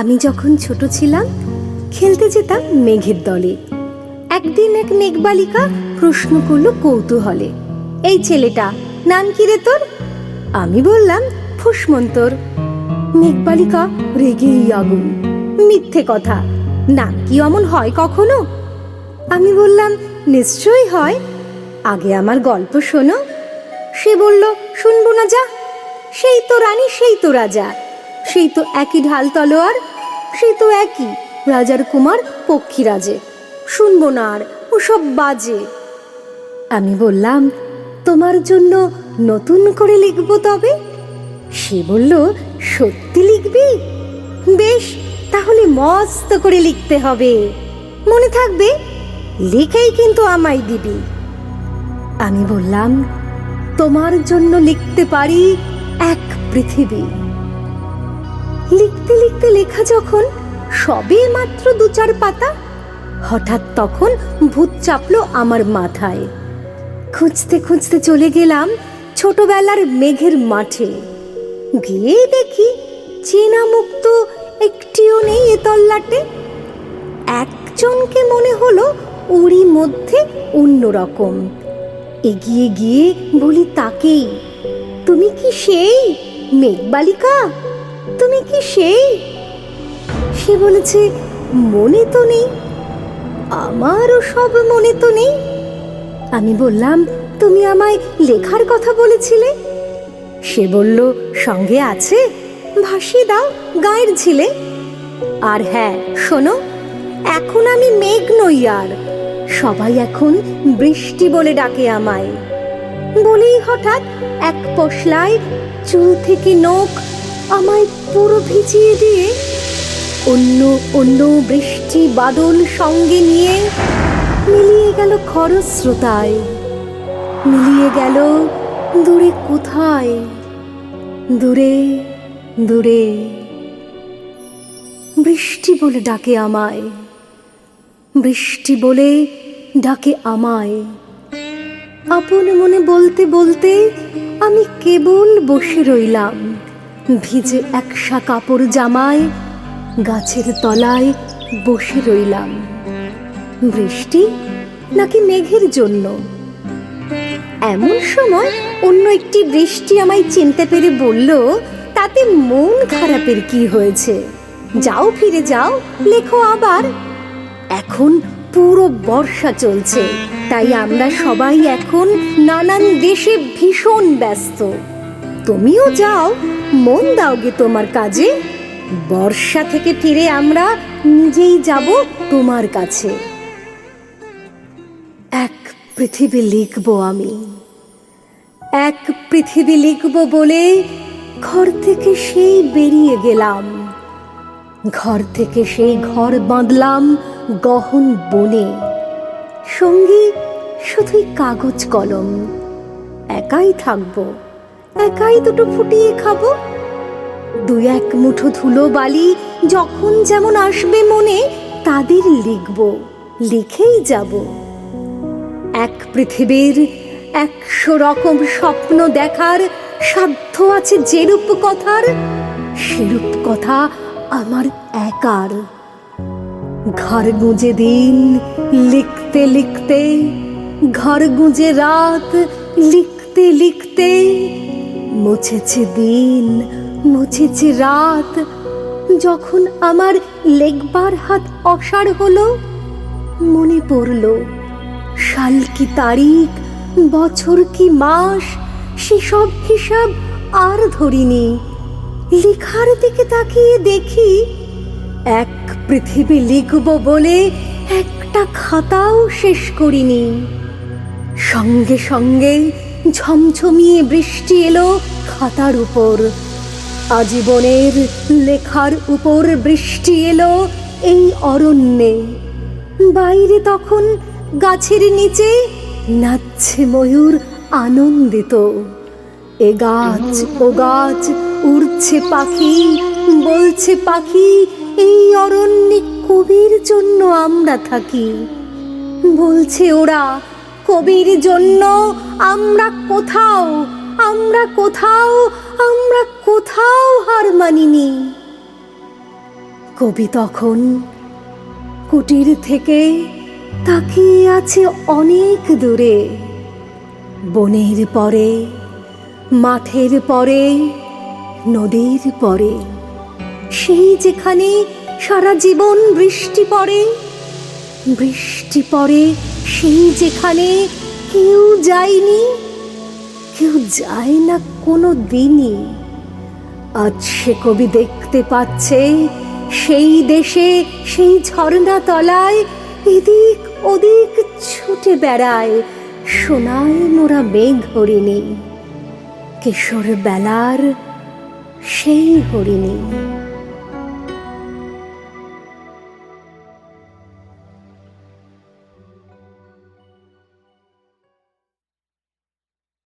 আমি যখন ছোট ছিলাম খেলতে যেতাম মেঘের দলে। একদিন এক মেঘবালিকা প্রশ্ন করলো কৌতূহলে, এই ছেলেটা নাম কি রে তোর? আমি বললাম ফুসমন্তর। মেঘবালিকা রেগেই আগুন, মিথ্যে কথা, নাম কি অমন হয় কখনো? আমি বললাম নিশ্চয়ই হয়, আগে আমার গল্প শোনো। সে বলল শুনবো না, যা, সেই তো রানী, সেই তো রাজা, সেই তো একই ঢাল তলোয়ার, সেই তো একই রাজার কুমার পক্ষীরাজে, শুনবো না আর, ওসব বাজে। আমি বললাম তোমার জন্য নতুন করে লিখবো তবে। সে বলল সত্যি লিখবি? বেশ, তাহলে মস্ত করে লিখতে হবে, মনে থাকবে, লিখেই কিন্তু আমায় দিবি। আমি বললাম তোমার জন্য লিখতে পারি এক পৃথিবী। লিখতে লিখতে লেখা যখন সবে মাত্র ২-৪ পাতা, হঠাৎ তখন ভূত চাপলো আমার মাথায়। খুঁজতে খুঁজতে চলে গেলাম ছোটবেলার মেঘের মাঠে। গিয়ে দেখি চেনা মুখ তো একটিও নেই এ তল্লাটে। একজনকে মনে হলো ওরই মধ্যে অন্যরকম। এগিয়ে গিয়ে বলি তাকেই, তুমি কি সেই মেঘবালিকা? তুমি কি সেই? সে বলেছে মনে তো নেই, আমারও সব মনে তো নেই। আমি বললাম তুমি আমায় লেখার কথা বলেছিলে। সে বলল সঙ্গে আছে, ভাসিয়ে দাও গায়ের ঝিলে। আর হ্যাঁ শোনো, এখন আমি মেঘ নই আর, সবাই এখন বৃষ্টি বলে ডাকে আমায়। বলেই হঠাৎ এক পশলায় চুল থেকে নখ আমায় পুরো ভিজিয়ে দিয়ে অন্য অন্য বৃষ্টি বাদল সঙ্গে নিয়ে মিলিয়ে গেল খরস্রোতায়, মিলিয়ে গেল দূরে কোথায়, দূরে দূরে। বৃষ্টি বলে ডাকে আমায়, বৃষ্টি বলে ডাকে আমায়। আপন মনে বলতে বলতে আমি কেবল বসে রইলাম ভিজে একসা কাপড় জামায়, গাছের তলায় বসে রইলাম। বৃষ্টি নাকি মেঘের জন্য? এমন সময় অন্য একটি বৃষ্টি আমায় চিনতে পেরে বলল, তাতে মন খারাপের কি হয়েছে, যাও ফিরে যাও, লেখো আবার। এখন পুরো বর্ষা চলছে, তাই আমরা সবাই এখন নানান দেশে ভীষণ ব্যস্ত। তুমিও যাও, মন দাওগে তোমার কাজে, বর্ষা থেকে ফিরে আমরা নিজেই যাব তোমার কাছে। এক পৃথিবী লিখবো আমি, এক পৃথিবী লিখবো বলে ঘর থেকে সেই বেরিয়ে গেলাম। ঘর থেকে সেই ঘর বাঁধলাম গহন বনে, সঙ্গী শুধুই কাগজ কলম। একাই থাকবো, একাই দুটো ফুটিয়ে খাবো। ২-১ মুঠো ধুলো বালি যখন যেমন আসবে মনে, তাদের লিখবো, লিখেই যাব। এক পৃথিবীর ১০০ রকম স্বপ্ন দেখার সাধ্য আছে যেরূপ কথার, সেরূপ কথা আমার একার। ঘর গুঁজে দিন লিখতে লিখতে, ঘর গুঁজে রাত লিখতে লিখতে, মুছেছে দিন মুছেছে রাত। যখন আমার লেখবার হাত অসাড় হলো, মনে পড়ল সাল কি তারিখ, বছর কি মাস, সেসব হিসাব আর ধরিনি। লেখার দিকে তাকিয়ে দেখি এক পৃথিবী লিখব বলে একটা খাতাও শেষ করিনি। সঙ্গে সঙ্গে ঝমঝমিয়ে বৃষ্টি এলো খাতার উপর, আজীবনের লেখার উপর বৃষ্টি এলো এই অরণ্যে। বাইরে তখন গাছের নিচে নাচছে ময়ূর আনন্দিত। এ গাছ ও গাছ উড়ছে পাখি, বলছে পাখি এই অরণ্যে কবির জন্য আমরা থাকি। বলছে ওরা কবির জন্য আমরা কোথাও, আমরা কোথাও, আমরা কোথাও হার মানিনি। কবি তখন কুটির থেকে তাকিয়ে আছে অনেক দূরে, বনের পরে, মাঠের পরে, নদীর পরে, সেই যেখানে সারা জীবন বৃষ্টি পড়ে, বৃষ্টি পড়ে সেই যেখানে কেউ যায়নি, কেউ যায় না কোনো দিনই। আজ সে কবি দেখতে পাচ্ছে সেই দেশে, সেই ঝর্ণা তলায় এদিক ওদিক ছুটে বেড়ায় সোনায় মোরা মেঘ হরিণী, কিশোর বেলার সেই হরিণী।